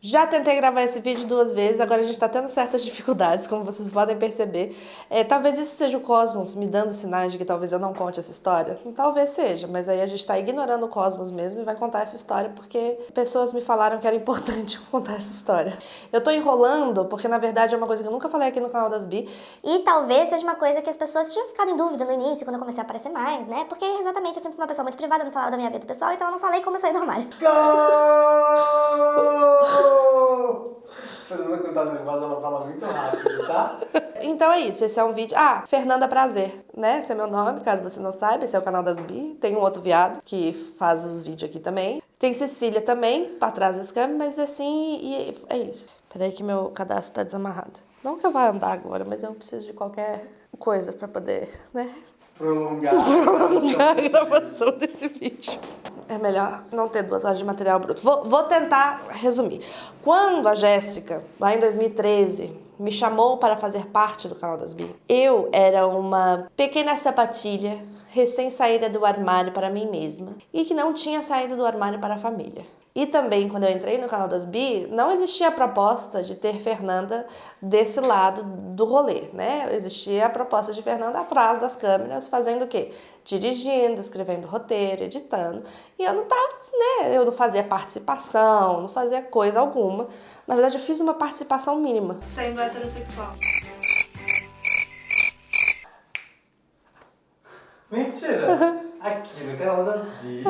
Já tentei gravar esse vídeo 2 vezes, agora a gente tá tendo certas dificuldades, como vocês podem perceber. Talvez isso seja o cosmos me dando sinais de que talvez eu não conte essa história. Talvez seja, mas aí a gente tá ignorando o cosmos mesmo e vai contar essa história porque pessoas me falaram que era importante eu contar essa história. Eu tô enrolando porque, na verdade, é uma coisa que eu nunca falei aqui no canal das Bi. E talvez seja uma coisa que as pessoas tinham ficado em dúvida no início, quando eu comecei a aparecer mais, né? Porque exatamente eu sempre fui uma pessoa muito privada, eu não falava da minha vida pessoal, então eu não falei como eu saí do armário. Fernanda, quando tá nervosa, ela fala muito rápido, tá? Então é isso, esse é um vídeo... Fernanda Prazer, né? Esse é meu nome, caso você não saiba, esse é o canal das Bi. Tem um outro viado que faz os vídeos aqui também. Tem Cecília também, pra trás das câmeras, mas assim, e é isso. Peraí que meu cadastro tá desamarrado. Não que eu vá andar agora, mas eu preciso de qualquer coisa pra poder, né? Prolongar A gravação desse vídeo. É melhor não ter 2 horas de material bruto. Vou tentar resumir. Quando a Jéssica, lá em 2013, me chamou para fazer parte do canal das Bi, eu era uma pequena sapatilha recém-saída do armário para mim mesma e que não tinha saído do armário para a família. E também, quando eu entrei no canal das Bi, não existia a proposta de ter Fernanda desse lado do rolê, né? Existia a proposta de Fernanda atrás das câmeras, fazendo o quê? Dirigindo, escrevendo roteiro, editando. E eu não tava, né? Eu não fazia participação, não fazia coisa alguma. Na verdade, eu fiz uma participação mínima. Sendo heterossexual. Mentira! Aqui no canal das Bi.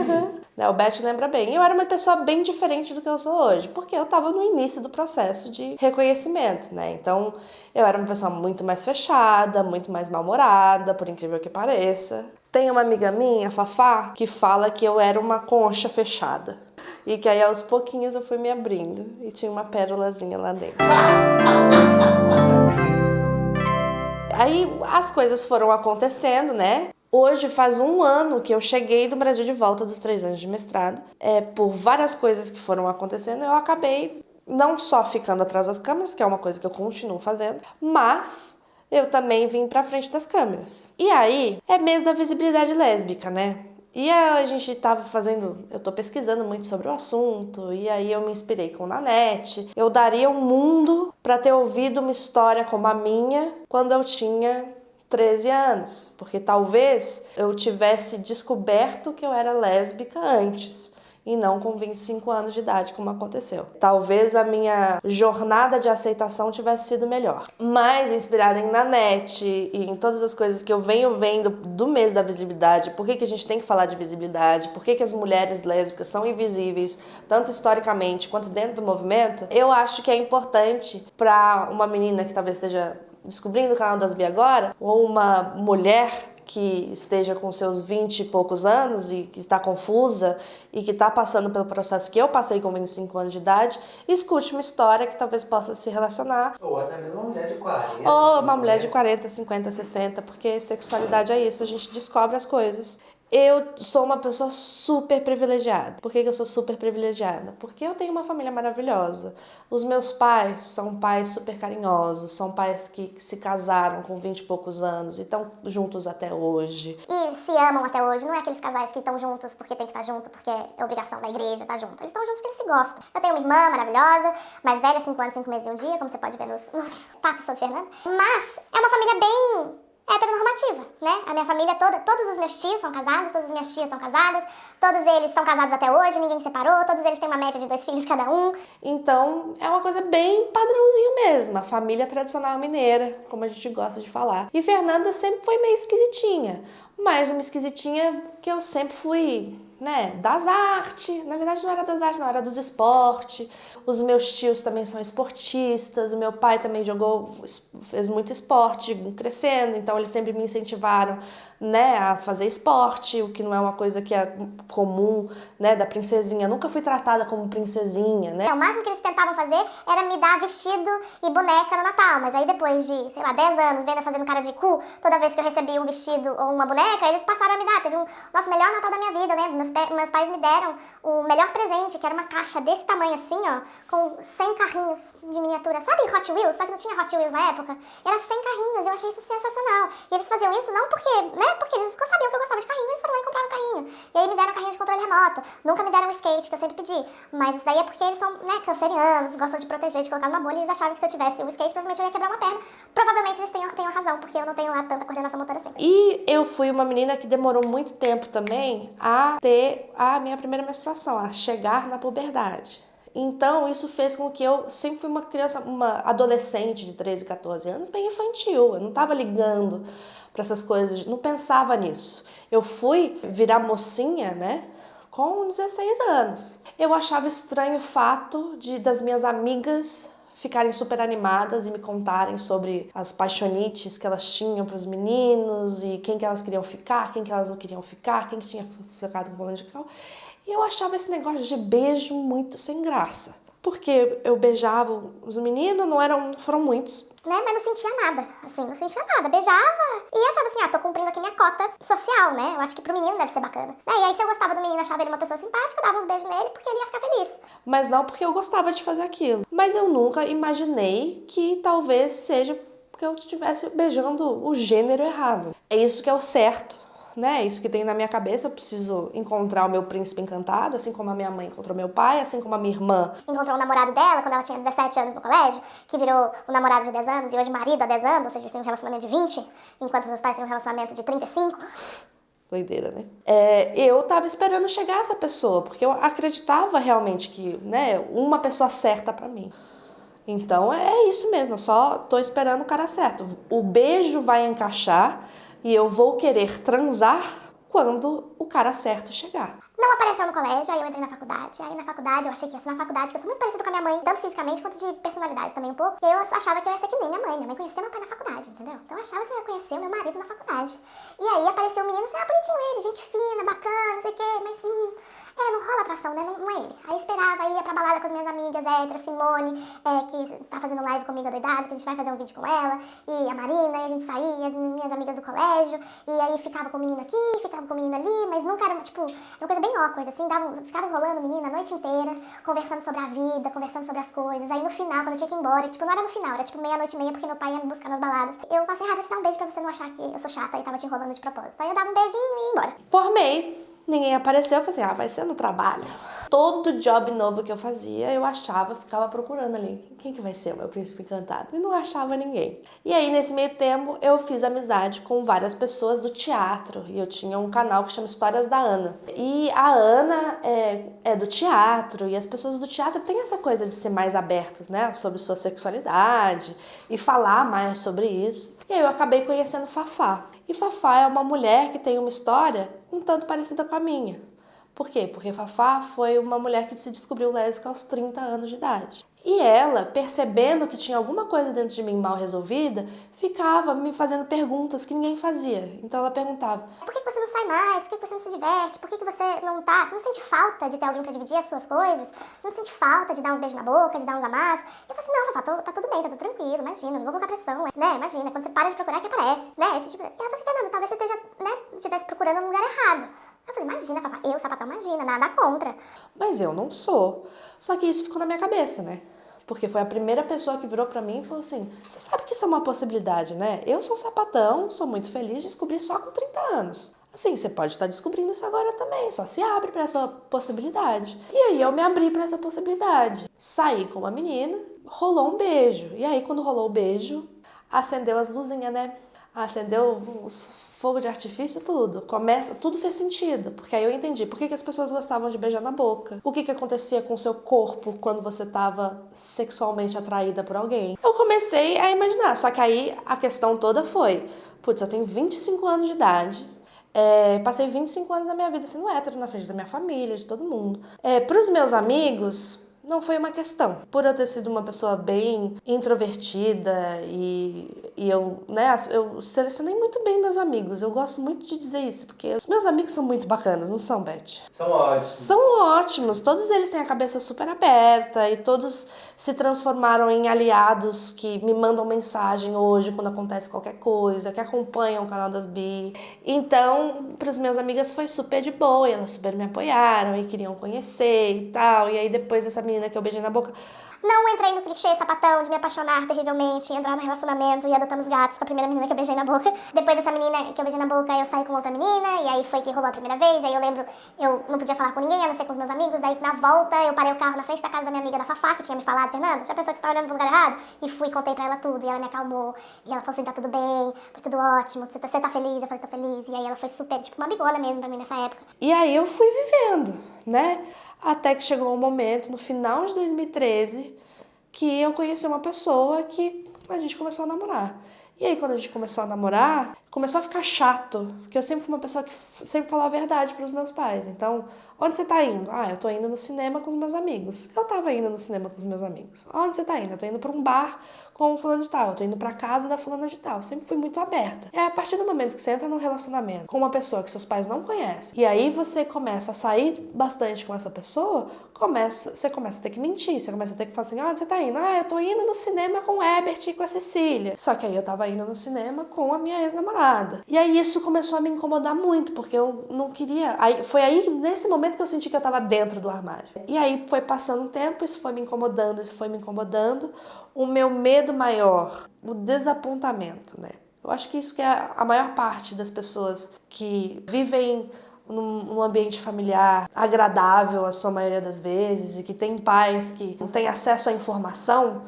O Beth lembra bem. Eu era uma pessoa bem diferente do que eu sou hoje, porque eu estava no início do processo de reconhecimento, né? Então, eu era uma pessoa muito mais fechada, muito mais mal-humorada, por incrível que pareça. Tem uma amiga minha, Fafá, que fala que eu era uma concha fechada. E que aí, aos pouquinhos, eu fui me abrindo e tinha uma pérolazinha lá dentro. Aí, as coisas foram acontecendo, né? Hoje faz 1 ano que eu cheguei do Brasil de volta dos 3 anos de mestrado. Por várias coisas que foram acontecendo, eu acabei não só ficando atrás das câmeras, que é uma coisa que eu continuo fazendo, mas eu também vim pra frente das câmeras. E aí, é mês da visibilidade lésbica, né? E a gente tava eu tô pesquisando muito sobre o assunto, e aí eu me inspirei com Nanete. Eu daria um mundo pra ter ouvido uma história como a minha quando eu tinha 13 anos, porque talvez eu tivesse descoberto que eu era lésbica antes e não com 25 anos de idade, como aconteceu. Talvez a minha jornada de aceitação tivesse sido melhor. Mais inspirada em Nanete e em todas as coisas que eu venho vendo do mês da visibilidade, por que a gente tem que falar de visibilidade, por que as mulheres lésbicas são invisíveis, tanto historicamente quanto dentro do movimento, eu acho que é importante para uma menina que talvez esteja descobrindo o canal das Bi agora, ou uma mulher que esteja com seus 20 e poucos anos e que está confusa e que está passando pelo processo que eu passei com 25 anos de idade, escute uma história que talvez possa se relacionar. Ou até mesmo uma mulher de 40. Ou uma mulher de 40, 50, 60, porque sexualidade é isso, a gente descobre as coisas. Eu sou uma pessoa super privilegiada. Por que eu sou super privilegiada? Porque eu tenho uma família maravilhosa. Os meus pais são pais super carinhosos, são pais que se casaram com 20 e poucos anos e estão juntos até hoje. E se amam até hoje, não é aqueles casais que estão juntos porque tem que estar junto, porque é obrigação da igreja estar junto. Eles estão juntos porque eles se gostam. Eu tenho uma irmã maravilhosa, mais velha, 5 anos, 5 meses e 1 dia, como você pode ver nos fatos sobre Fernanda. Mas é uma família bem heteronormativa, né? A minha família toda, todos os meus tios são casados, todas as minhas tias estão casadas, todos eles são casados até hoje, ninguém se separou, todos eles têm uma média de 2 filhos cada um. Então, é uma coisa bem padrãozinho mesmo, a família tradicional mineira, como a gente gosta de falar. E Fernanda sempre foi meio esquisitinha, mas uma esquisitinha que eu sempre fui, né, das artes. Na verdade não era das artes, não, era dos esportes. Os meus tios também são esportistas, o meu pai também fez muito esporte crescendo, então eles sempre me incentivaram, né, a fazer esporte, o que não é uma coisa que é comum, né, da princesinha. Eu nunca fui tratada como princesinha, né? O máximo que eles tentavam fazer era me dar vestido e boneca no Natal, mas aí depois de, sei lá, 10 anos vendo eu fazendo cara de cu, toda vez que eu recebia um vestido ou uma boneca, eles passaram a me dar. Teve nosso melhor Natal da minha vida, né? Meus Meus pais me deram o melhor presente, que era uma caixa desse tamanho assim, ó, com 100 carrinhos de miniatura. Sabe Hot Wheels? Só que não tinha Hot Wheels na época. Era 100 carrinhos, eu achei isso sensacional. E eles faziam isso não porque, né, porque eles sabiam que eu gostava de carrinho, eles foram lá e compraram um carrinho. E aí me deram um carrinho de controle remoto. Nunca me deram um skate, que eu sempre pedi. Mas isso daí é porque eles são, né, cancerianos, gostam de proteger, de colocar numa bolha, e eles achavam que se eu tivesse um skate, provavelmente eu ia quebrar uma perna. Provavelmente eles tenham razão, porque eu não tenho lá tanta coordenação motora assim. E eu fui uma menina que demorou muito tempo também a ter a minha primeira menstruação, a chegar na puberdade. Então, isso fez com que eu sempre fui uma criança, uma adolescente de 13, 14 anos, bem infantil. Eu não estava ligando para essas coisas, não pensava nisso. Eu fui virar mocinha, né, com 16 anos. Eu achava estranho o fato das minhas amigas ficarem super animadas e me contarem sobre as paixonites que elas tinham para os meninos e quem que elas queriam ficar, quem que elas não queriam ficar, quem que tinha ficado com fulano de tal. E eu achava esse negócio de beijo muito sem graça. Porque eu beijava os meninos, foram muitos. Né, mas não sentia nada, assim, não sentia nada. Beijava e achava assim, tô cumprindo aqui minha cota social, né? Eu acho que pro menino deve ser bacana. Né? E aí, se eu gostava do menino, achava ele uma pessoa simpática, eu dava uns beijos nele porque ele ia ficar feliz. Mas não porque eu gostava de fazer aquilo. Mas eu nunca imaginei que talvez seja porque eu estivesse beijando o gênero errado. É isso que é o certo. Né? Isso que tem na minha cabeça, eu preciso encontrar o meu príncipe encantado, assim como a minha mãe encontrou meu pai, assim como a minha irmã. Encontrou o namorado dela quando ela tinha 17 anos no colégio, que virou o namorado de 10 anos e hoje marido há 10 anos, ou seja, eles têm um relacionamento de 20, enquanto meus pais têm um relacionamento de 35. Doideira, né? Eu tava esperando chegar essa pessoa, porque eu acreditava realmente que, né, uma pessoa certa pra mim. Então é isso mesmo, eu só tô esperando o cara certo. O beijo vai encaixar e eu vou querer transar quando o cara certo chegar. Não apareceu no colégio, aí eu entrei na faculdade. Aí na faculdade eu achei que ia ser na faculdade, que eu sou muito parecida com a minha mãe, tanto fisicamente quanto de personalidade também um pouco. E eu achava que eu ia ser que nem minha mãe. Minha mãe conhecia meu pai na faculdade, entendeu? Então eu achava que eu ia conhecer o meu marido na faculdade. E aí apareceu um menino assim, bonitinho ele, gente fina, bacana, não sei o quê, mas não rola atração, né? Não é ele. Aí eu esperava, ia pra balada com as minhas amigas, héteras, Simone, que tá fazendo live comigo doidada, que a gente vai fazer um vídeo com ela, e a Marina, e a gente saía, as minhas amigas do colégio, e aí ficava com o menino aqui, ficava com o menino ali, mas nunca era, tipo, uma coisa bem awkward, assim, ficava enrolando o menino a noite inteira, conversando sobre a vida, conversando sobre as coisas. Aí no final, quando eu tinha que ir embora, tipo, não era no final, era tipo meia-noite e meia, porque meu pai ia me buscar nas baladas. Eu falei assim, vou te dar um beijo pra você não achar que eu sou chata e tava te enrolando de propósito. Aí eu dava um beijinho e ia embora. Formei, ninguém apareceu, eu falei assim, vai ser no trabalho. Todo job novo que eu fazia, eu achava, ficava procurando ali, quem que vai ser o meu príncipe encantado? E não achava ninguém. E aí, nesse meio tempo, eu fiz amizade com várias pessoas do teatro. E eu tinha um canal que chama Histórias da Ana. E a Ana é do teatro, e as pessoas do teatro têm essa coisa de ser mais abertas, né? Sobre sua sexualidade e falar mais sobre isso. E aí eu acabei conhecendo Fafá. E Fafá é uma mulher que tem uma história um tanto parecida com a minha. Por quê? Porque Fafá foi uma mulher que se descobriu lésbica aos 30 anos de idade. E ela, percebendo que tinha alguma coisa dentro de mim mal resolvida, ficava me fazendo perguntas que ninguém fazia. Então ela perguntava: por que você não sai mais? Por que você não se diverte? Por que você não tá? Você não sente falta de ter alguém pra dividir as suas coisas? Você não sente falta de dar uns beijos na boca, de dar uns amassos? E eu falei assim, não, Fafá, tá tudo bem, tá tudo tranquilo, imagina, não vou colocar pressão, né? Imagina, quando você para de procurar que aparece, né? Esse tipo... E ela falou assim, Fernanda, talvez você esteja, né, estivesse procurando no lugar errado. Eu falei, imagina, Fafá, eu, sapatão, imagina, nada contra. Mas eu não sou. Só que isso ficou na minha cabeça, né? Porque foi a primeira pessoa que virou pra mim e falou assim, você sabe que isso é uma possibilidade, né? Eu sou sapatão, sou muito feliz, descobri só com 30 anos. Assim, você pode estar descobrindo isso agora também, só se abre pra essa possibilidade. E aí eu me abri pra essa possibilidade. Saí com uma menina, rolou um beijo. E aí quando rolou o beijo, acendeu as luzinhas, né? Acendeu os fogo de artifício, tudo. Tudo fez sentido, porque aí eu entendi por que as pessoas gostavam de beijar na boca. O que acontecia com o seu corpo quando você estava sexualmente atraída por alguém. Eu comecei a imaginar, só que aí a questão toda foi, putz, eu tenho 25 anos de idade, passei 25 anos da minha vida sendo hétero na frente da minha família, de todo mundo. Para os meus amigos, não foi uma questão. Por eu ter sido uma pessoa bem introvertida e eu, né, eu selecionei muito bem meus amigos. Eu gosto muito de dizer isso, porque os meus amigos são muito bacanas, não são, Beth? São ótimos. São ótimos, todos eles têm a cabeça super aberta e todos se transformaram em aliados que me mandam mensagem hoje quando acontece qualquer coisa, que acompanham o canal das Bi. Então, para as minhas amigas foi super de boa, e elas super me apoiaram e queriam conhecer e tal. E aí depois dessa menina que eu beijei na boca, Não entrei no clichê sapatão de me apaixonar terrivelmente, entrar no relacionamento e adotamos gatos com a primeira menina que eu beijei na boca. Depois dessa menina que eu beijei na boca, eu saí com outra menina, e aí foi que rolou a primeira vez. Aí eu lembro, eu não podia falar com ninguém, a não ser com os meus amigos. Daí na volta, eu parei o carro na frente da casa da minha amiga da Fafá, que tinha me falado, Fernanda, já pensou que você tá olhando pro lugar errado? E fui, contei pra ela tudo, e ela me acalmou. E ela falou assim, tá tudo bem, foi tudo ótimo, você tá feliz? Eu falei, tô feliz. E aí ela foi super, tipo, uma bigona mesmo pra mim nessa época. e aí eu fui vivendo, né? Até que chegou um momento, no final de 2013, que eu conheci uma pessoa que a gente começou a namorar. E aí, quando a gente começou a namorar, começou a ficar chato, porque eu sempre fui uma pessoa que sempre falou a verdade para os meus pais. Então, onde você tá indo? Ah, eu tô indo no cinema com os meus amigos. Eu tava indo no cinema com os meus amigos. Onde você tá indo? Eu tô indo pra um bar com o fulano de tal. Eu tô indo pra casa da fulana de tal. Eu sempre fui muito aberta. É a partir do momento que você entra num relacionamento com uma pessoa que seus pais não conhecem, e aí você começa a sair bastante com essa pessoa, você começa a ter que mentir. Você começa a ter que falar assim, onde você tá indo? Ah, eu tô indo no cinema com o Herbert e com a Cecília. Só que aí eu tava indo no cinema com a minha ex-namorada. E aí isso começou a me incomodar muito, porque eu não queria... Foi aí, nesse momento, que eu senti que eu tava dentro do armário. E aí foi passando um tempo, isso foi me incomodando, isso foi me incomodando. O meu medo maior, o desapontamento, né? Eu acho que isso que é a maior parte das pessoas que vivem num ambiente familiar agradável, a sua maioria das vezes, e que tem pais que não têm acesso à informação,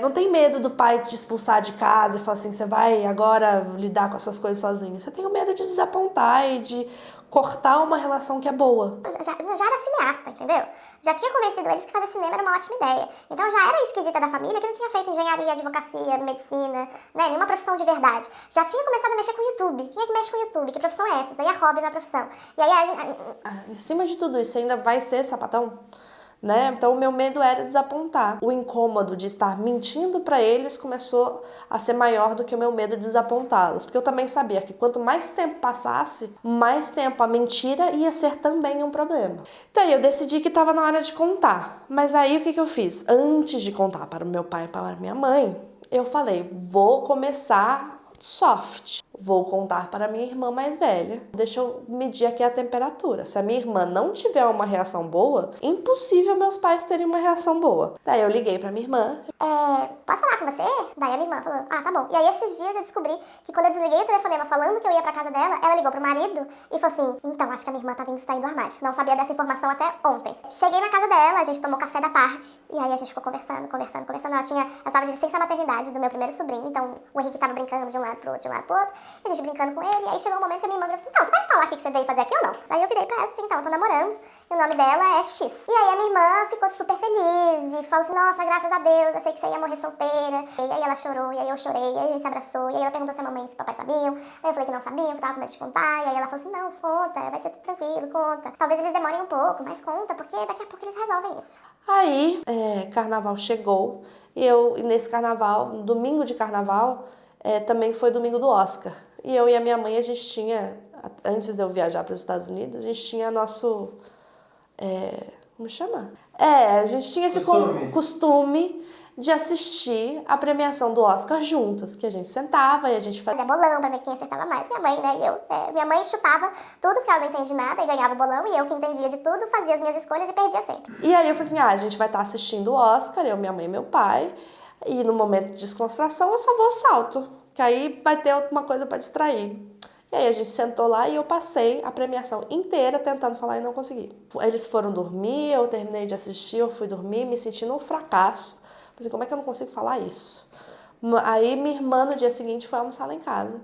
não tem medo do pai te expulsar de casa e falar assim, você vai agora lidar com as suas coisas sozinho. Você tem o medo de desapontar e de cortar uma relação que é boa. Já era cineasta, entendeu? Já tinha convencido eles que fazer cinema era uma ótima ideia. Então já era esquisita da família que não tinha feito engenharia, advocacia, medicina, né? Nenhuma profissão de verdade. Já tinha começado a mexer com o YouTube. Quem é que mexe com o YouTube? Que profissão é essa? Isso daí é hobby, não é profissão. E aí... Em cima de tudo isso, ainda vai ser sapatão? Né? Então o meu medo era desapontar. O incômodo de estar mentindo para eles começou a ser maior do que o meu medo de desapontá-los, porque eu também sabia que quanto mais tempo passasse, mais tempo a mentira ia ser também um problema. Então eu decidi que estava na hora de contar. Mas aí o que eu fiz? Antes de contar para o meu pai e para a minha mãe, eu falei, vou começar soft. Vou contar para a minha irmã mais velha. Deixa eu medir aqui a temperatura. Se a minha irmã não tiver uma reação boa, impossível meus pais terem uma reação boa. Daí eu liguei para minha irmã. Posso falar com você? Daí a minha irmã falou, ah, tá bom. E aí esses dias eu descobri que quando eu desliguei o telefonema falando que eu ia pra casa dela, ela ligou pro marido e falou assim, então, acho que a minha irmã tá vindo sair do armário. Não sabia dessa informação até ontem. Cheguei na casa dela, a gente tomou café da tarde, e aí a gente ficou conversando. Ela tava de licença maternidade do meu primeiro sobrinho, então o Henrique tava brincando de um lado pro outro, e a gente brincando com ele, e aí chegou um momento que a minha irmã falou assim, então, você vai me falar o que você veio fazer aqui ou não? Aí eu virei pra ela assim, então, eu tô namorando, e o nome dela é X. E aí a minha irmã ficou super feliz, e falou assim, nossa, graças a Deus, eu sei que você ia morrer solteira. E aí ela chorou, e aí eu chorei, e aí a gente se abraçou, e aí ela perguntou se a mamãe e se o papai sabiam. Aí eu falei que não sabiam, que tava com medo de contar, e aí ela falou assim, não, conta, vai ser tudo tranquilo, conta. Talvez eles demorem um pouco, mas conta, porque daqui a pouco eles resolvem isso. Aí, carnaval chegou, e nesse carnaval, no domingo de carnaval, também foi domingo do Oscar. E eu e a minha mãe, a gente tinha, antes de eu viajar para os Estados Unidos, a gente tinha nosso, como chama? A gente tinha esse costume de assistir a premiação do Oscar juntas, que a gente sentava e a gente fazia bolão pra ver quem acertava mais. Minha mãe, né, e eu. Minha mãe chutava tudo porque ela não entendia nada e ganhava o bolão, e eu que entendia de tudo, fazia as minhas escolhas e perdia sempre. E aí eu falei assim, a gente vai estar assistindo o Oscar, eu, minha mãe e meu pai, e no momento de descontração eu só vou salto, que aí vai ter alguma coisa pra distrair. E aí a gente sentou lá e eu passei a premiação inteira tentando falar e não consegui. Eles foram dormir, eu terminei de assistir, eu fui dormir, me sentindo um fracasso. Assim, como é que eu não consigo falar isso? Aí minha irmã no dia seguinte foi almoçar lá em casa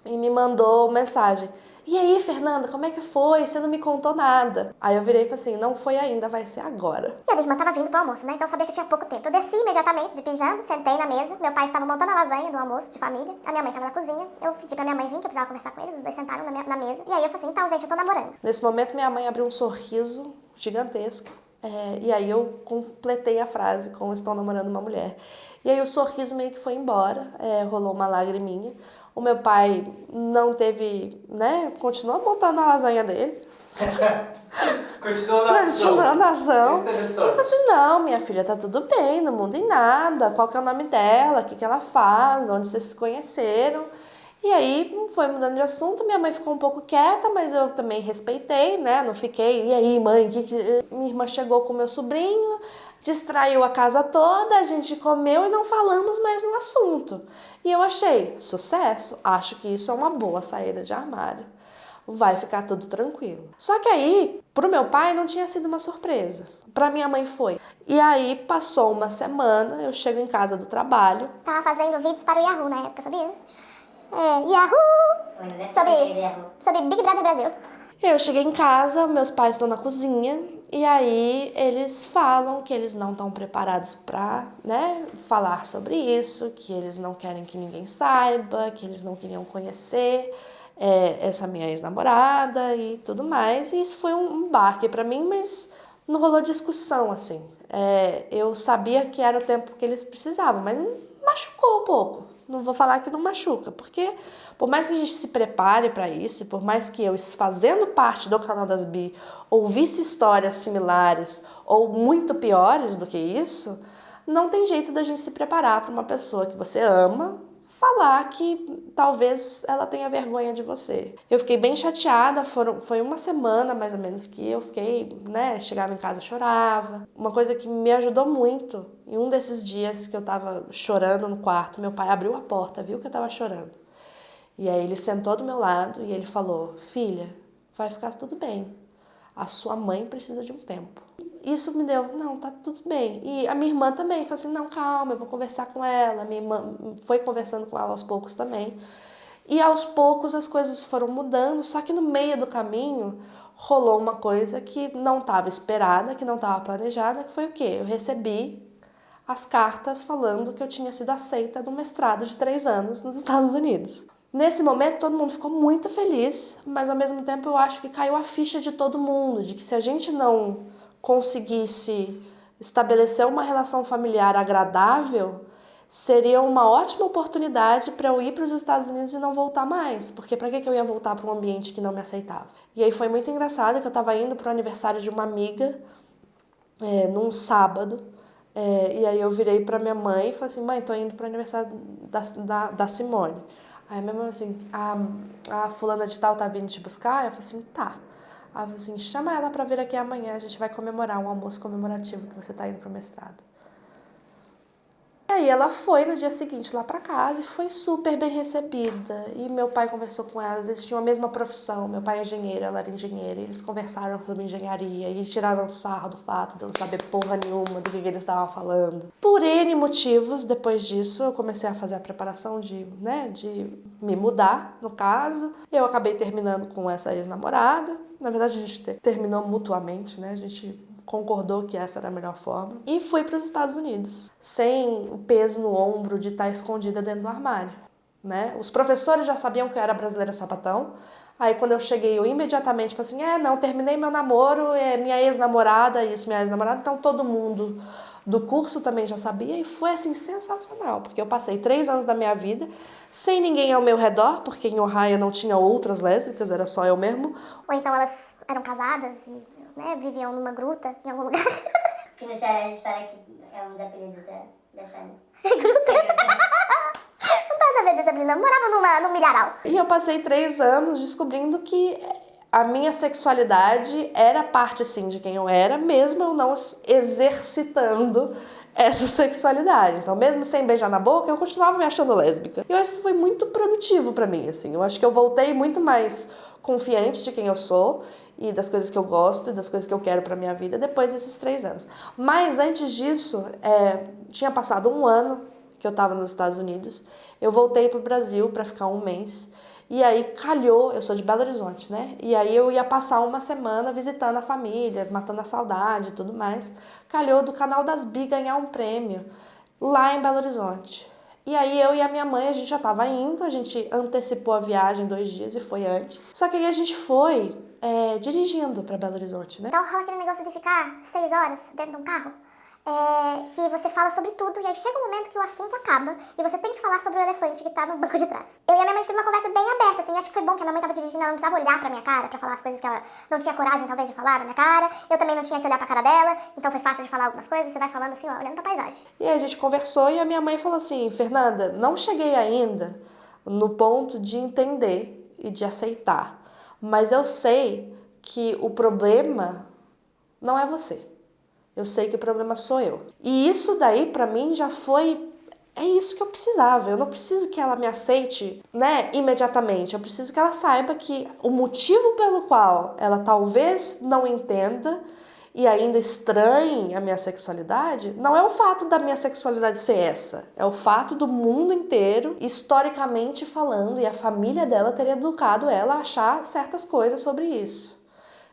e me mandou mensagem. E aí, Fernanda, como é que foi? Você não me contou nada. Aí eu virei e falei assim, não foi ainda, vai ser agora. E a minha irmã tava vindo pro almoço, né? Então eu sabia que tinha pouco tempo. Eu desci imediatamente de pijama, sentei na mesa. Meu pai estava montando a lasanha do almoço de família. A minha mãe tava na cozinha. Eu pedi pra minha mãe vir, que eu precisava conversar com eles. Os dois sentaram na mesa. E aí eu falei assim, então, gente, eu tô namorando. Nesse momento, minha mãe abriu um sorriso gigantesco E aí eu completei a frase com estou namorando uma mulher. E aí o sorriso meio que foi embora, rolou uma lagriminha. O meu pai não teve, né, continuou montando a lasanha dele. Continuou na ação. Continuou na ação. Esse Eu interessante. falei assim, não, minha filha, tá tudo bem, não muda em nada. Qual que é o nome dela, o que que ela faz, onde vocês se conheceram. E aí foi mudando de assunto, minha mãe ficou um pouco quieta, mas eu também respeitei, né? Não fiquei, e aí, mãe, Minha irmã chegou com meu sobrinho, distraiu a casa toda, a gente comeu e não falamos mais no assunto. E eu achei, sucesso, acho que isso é uma boa saída de armário. Vai ficar tudo tranquilo. Só que aí, pro meu pai não tinha sido uma surpresa. Pra minha mãe foi. E aí passou uma semana, eu chego em casa do trabalho. Tava fazendo vídeos para o Yahoo na época, sabia? Yahoo! Sobre Big Brother Brasil. Eu cheguei em casa, meus pais estão na cozinha, e aí eles falam que eles não estão preparados pra, né, falar sobre isso, que eles não querem que ninguém saiba, que eles não queriam conhecer essa minha ex-namorada e tudo mais. E isso foi um baque pra mim, mas não rolou discussão, assim. Eu sabia que era o tempo que eles precisavam, mas machucou um pouco. Não vou falar que não machuca, porque por mais que a gente se prepare para isso, por mais que eu, fazendo parte do canal das Bi, ouvisse histórias similares ou muito piores do que isso, não tem jeito da gente se preparar para uma pessoa que você ama falar que talvez ela tenha vergonha de você. Eu fiquei bem chateada, foi uma semana mais ou menos que eu fiquei, né, chegava em casa, chorava. Uma coisa que me ajudou muito, em um desses dias que eu tava chorando no quarto, meu pai abriu a porta, viu que eu tava chorando. E aí ele sentou do meu lado e ele falou, filha, vai ficar tudo bem, a sua mãe precisa de um tempo. Isso me deu, não, tá tudo bem. E a minha irmã também, falou assim, não, calma, eu vou conversar com ela. Minha irmã foi conversando com ela aos poucos também. E aos poucos as coisas foram mudando, só que no meio do caminho rolou uma coisa que não estava esperada, que não estava planejada, que foi o quê? Eu recebi as cartas falando que eu tinha sido aceita no mestrado de 3 anos nos Estados Unidos. Nesse momento todo mundo ficou muito feliz, mas ao mesmo tempo eu acho que caiu a ficha de todo mundo, de que se a gente não conseguisse estabelecer uma relação familiar agradável, seria uma ótima oportunidade para eu ir para os Estados Unidos e não voltar mais. Porque para que eu ia voltar para um ambiente que não me aceitava? E aí foi muito engraçado que eu estava indo para o aniversário de uma amiga num sábado. E aí eu virei para minha mãe e falei assim, mãe, tô indo para o aniversário da Simone. Aí a minha mãe assim, a fulana de tal tá vindo te buscar? Eu falei assim, tá. Aí eu falei assim, chama ela pra vir aqui amanhã, a gente vai comemorar um almoço comemorativo que você tá indo pro mestrado. E aí ela foi no dia seguinte lá pra casa e foi super bem recebida. E meu pai conversou com ela, eles tinham a mesma profissão, meu pai é engenheiro, ela era engenheira, e eles conversaram sobre engenharia e tiraram sarro do fato de eu não saber porra nenhuma do que eles estavam falando. Por N motivos, depois disso, eu comecei a fazer a preparação de me mudar, no caso. Eu acabei terminando com essa ex-namorada. Na verdade, a gente terminou mutuamente, né? A gente concordou que essa era a melhor forma. E fui para os Estados Unidos, sem o peso no ombro de estar escondida dentro do armário, né? Os professores já sabiam que eu era brasileira sapatão. Aí quando eu cheguei, eu imediatamente falei assim, não, terminei meu namoro, minha ex-namorada, minha ex-namorada, então todo mundo do curso também já sabia, e foi assim sensacional, porque eu passei 3 anos da minha vida sem ninguém ao meu redor, porque em Ohio não tinha outras lésbicas, era só eu mesmo. Ou então elas eram casadas e, né, viviam numa gruta em algum lugar. Que no Ceará a gente fala que é um dos apelidos da Shana. Gruta? Não tava sabendo dessa menina, eu morava num milharal. E eu passei 3 anos descobrindo que a minha sexualidade era parte, assim, de quem eu era, mesmo eu não exercitando essa sexualidade. Então, mesmo sem beijar na boca, eu continuava me achando lésbica. E eu acho que isso foi muito produtivo pra mim, assim. Eu acho que eu voltei muito mais confiante de quem eu sou e das coisas que eu gosto e das coisas que eu quero pra minha vida depois desses 3 anos. Mas antes disso, tinha passado 1 ano que eu tava nos Estados Unidos. Eu voltei pro Brasil pra ficar 1 mês. E aí calhou, eu sou de Belo Horizonte, né? E aí eu ia passar 1 semana visitando a família, matando a saudade e tudo mais. Calhou do canal das Bi ganhar um prêmio lá em Belo Horizonte. E aí eu e a minha mãe, a gente já tava indo, a gente antecipou a viagem 2 dias e foi antes. Só que aí a gente foi dirigindo pra Belo Horizonte, né? Então rola aquele negócio de ficar 6 horas dentro de um carro, que você fala sobre tudo, e aí chega um momento que o assunto acaba e você tem que falar sobre o elefante que tá no banco de trás. Eu e a minha mãe tivemos uma conversa bem aberta, assim, acho que foi bom que a minha mãe tava dirigindo, ela não precisava olhar pra minha cara pra falar as coisas que ela não tinha coragem, talvez, de falar na minha cara. Eu também não tinha que olhar pra cara dela, então foi fácil de falar algumas coisas, você vai falando assim, ó, olhando pra paisagem. E aí a gente conversou e a minha mãe falou assim, Fernanda, não cheguei ainda no ponto de entender e de aceitar, mas eu sei que o problema não é você. Eu sei que o problema sou eu. E isso daí, pra mim, já foi... É isso que eu precisava. Eu não preciso que ela me aceite, né, imediatamente. Eu preciso que ela saiba que o motivo pelo qual ela talvez não entenda e ainda estranhe a minha sexualidade, não é o fato da minha sexualidade ser essa. É o fato do mundo inteiro, historicamente falando, e a família dela ter educado ela a achar certas coisas sobre isso.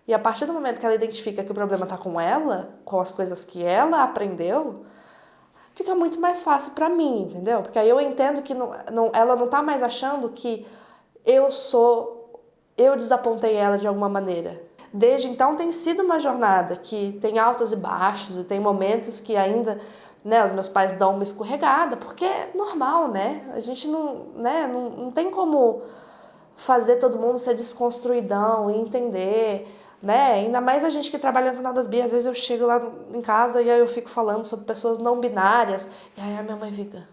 E a partir do momento que ela identifica que o problema tá com ela, com as coisas que ela aprendeu, fica muito mais fácil pra mim, entendeu? Porque aí eu entendo que ela não tá mais achando que eu desapontei ela de alguma maneira. Desde então tem sido uma jornada que tem altos e baixos e tem momentos que ainda, né, os meus pais dão uma escorregada, porque é normal, né? A gente não tem como fazer todo mundo ser desconstruidão e entender, né? Ainda mais a gente que trabalha no canal das Bi, às vezes eu chego lá em casa e aí eu fico falando sobre pessoas não binárias, e aí a minha mãe fica...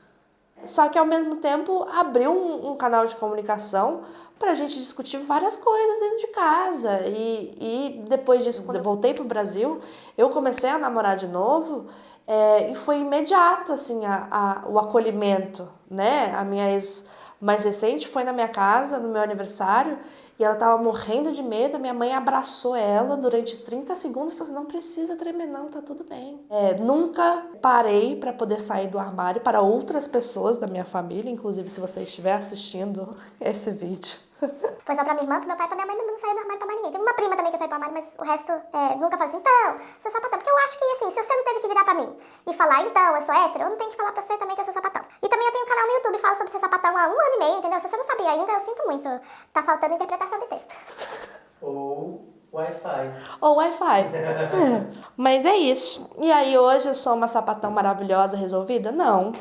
Só que ao mesmo tempo abriu um canal de comunicação pra gente discutir várias coisas dentro de casa. E depois disso, quando eu voltei pro Brasil, eu comecei a namorar de novo, e foi imediato, assim, o acolhimento, né? A minha ex mais recente foi na minha casa, no meu aniversário, e ela tava morrendo de medo, a minha mãe abraçou ela durante 30 segundos e falou assim, não precisa tremer não, tá tudo bem. Nunca parei para poder sair do armário para outras pessoas da minha família, inclusive se você estiver assistindo esse vídeo. Foi só pra minha irmã, pro meu pai, pra minha mãe, mas não saiu do armário pra mais ninguém. Teve uma prima também que saiu pro armário, mas o resto nunca falou assim, então, seu sapatão. Porque eu acho que, assim, se você não teve que virar pra mim e falar, então, eu sou hétero, eu não tenho que falar pra você também que eu sou sapatão. E também eu tenho um canal no YouTube, falo sobre ser sapatão há 1 ano e meio, entendeu? Se você não sabia ainda, eu sinto muito. Tá faltando interpretação de texto. Ou Wi-Fi. Ou Wi-Fi. Mas é isso. E aí hoje eu sou uma sapatão maravilhosa, resolvida? Não.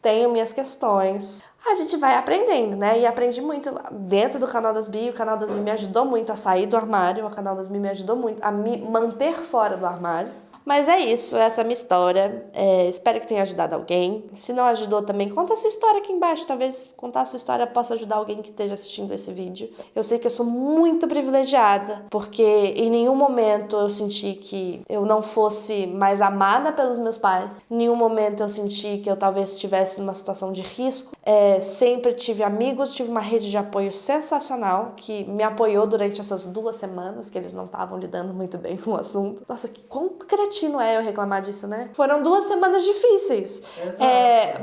Tenho minhas questões. A gente vai aprendendo, né? E aprendi muito dentro do canal das Bi. O canal das Bi me ajudou muito a sair do armário. O canal das Bi me ajudou muito a me manter fora do armário. Mas é isso, essa é a minha história. Espero que tenha ajudado alguém. Se não ajudou também, conta a sua história aqui embaixo. Talvez contar a sua história possa ajudar alguém que esteja assistindo esse vídeo. Eu sei que eu sou muito privilegiada, porque em nenhum momento eu senti que eu não fosse mais amada pelos meus pais. Em nenhum momento eu senti que eu talvez estivesse numa situação de risco. Sempre tive amigos, tive uma rede de apoio sensacional que me apoiou durante essas 2 semanas que eles não estavam lidando muito bem com o assunto. Nossa, que cretino é eu reclamar disso, né? Foram 2 semanas difíceis.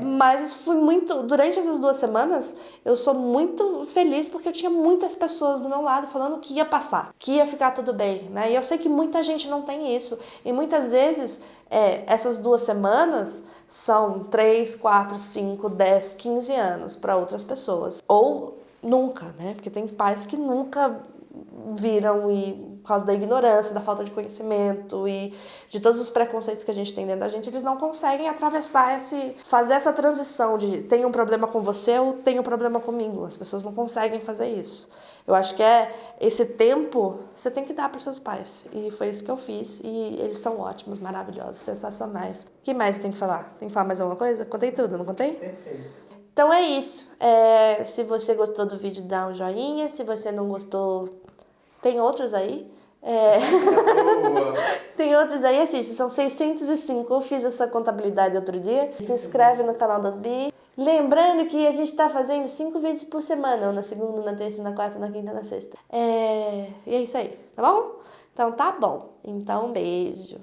Mas fui muito... Durante essas 2 semanas, eu sou muito feliz porque eu tinha muitas pessoas do meu lado falando que ia passar, que ia ficar tudo bem, né? E eu sei que muita gente não tem isso. E muitas vezes, essas 2 semanas são 3, 4, 5, 10, 15 anos para outras pessoas. Ou nunca, né? Porque tem pais que nunca viram e por causa da ignorância, da falta de conhecimento e de todos os preconceitos que a gente tem dentro da gente, eles não conseguem atravessar fazer essa transição de tenho um problema com você ou tenho um problema comigo. As pessoas não conseguem fazer isso. Eu acho que esse tempo você tem que dar para os seus pais. E foi isso que eu fiz. E eles são ótimos, maravilhosos, sensacionais. O que mais tem que falar? Tem que falar mais alguma coisa? Contei tudo, não contei? Perfeito. Então é isso. Se você gostou do vídeo, dá um joinha. Se você não gostou, tem outros aí. Tem outros aí, assiste. São 605. Eu fiz essa contabilidade outro dia. Se inscreve no canal das Bi. Lembrando que a gente tá fazendo 5 vídeos por semana. Na segunda, na terça, na quarta, na quinta, na sexta. E é isso aí, tá bom? Então tá bom. Então, beijo.